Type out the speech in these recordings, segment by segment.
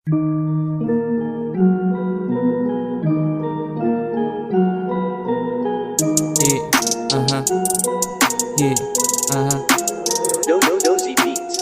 Dozy Beats.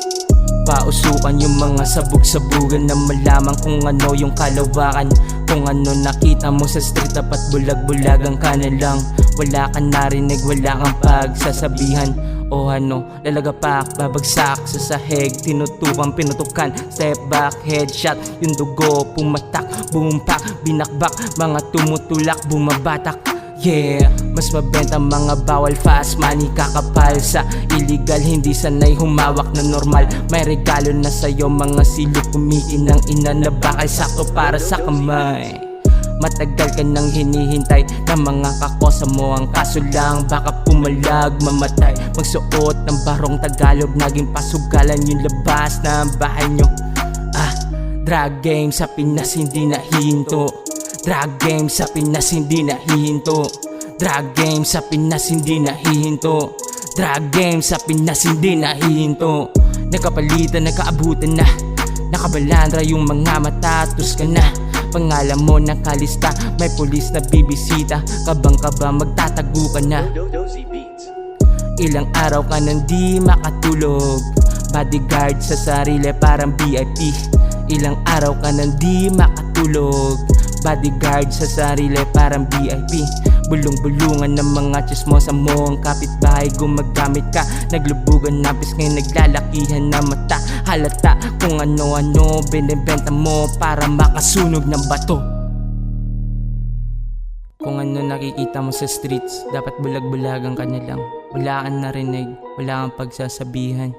Pausukan yung mga sabog-sabugan na malaman kung ano yung kalawakan. Kung ano nakita mo sa street, dapat bulag-bulagan ka na lang. Wala kang narinig, wala kang pagsasabihan. O ano, lalagapak, babagsak sa sahig. Tinutukan, pinutukan, step back, headshot. Yung dugo, pumatak, bumpak, binakbak. Mga tumutulak, bumabatak. Yeah, mas mabenta mga bawal, fast money kakapal. Sa illegal, hindi sanay humawak na normal. May regalo na sa'yo, mga silog kumikinang ina na bakal sakto para sa kamay. Matagal ka nang hinihintay na mga kakosa mo. Ang kaso lang, baka pumalag, mamatay. Magsuot ng barong Tagalog, naging pasugalan yung labas na bahay nyo. Drug game sa Pinas hindi nahihinto. Drug game sa Pinas hindi nahihinto. Drug game sa Pinas hindi nahihinto. Drug game sa Pinas hindi nahihinto. Nagkapalitan, nagkaabutan na. Nakabalandra yung mga matatus ka na. Pangalan mo nakalista, may pulis na bibisita. Kabang-kaba, magtatago ka na. Dozy Beats. Ilang araw ka nang di makatulog. Bodyguard sa sarili parang VIP. Ilang araw ka nang di makatulog. Bodyguard sa sarili parang VIP. Bulong-bulungan ng mga chismosa mo. Ang kapitbahay gumagamit ka. Naglubugan napis ngayon naglalakihan na mata. Halata kung ano-ano binibenta mo para makasunog ng bato. Kung ano nakikita mo sa streets, dapat bulag-bulagan ka na lang. Wala kang narinig, wala kang pagsasabihan.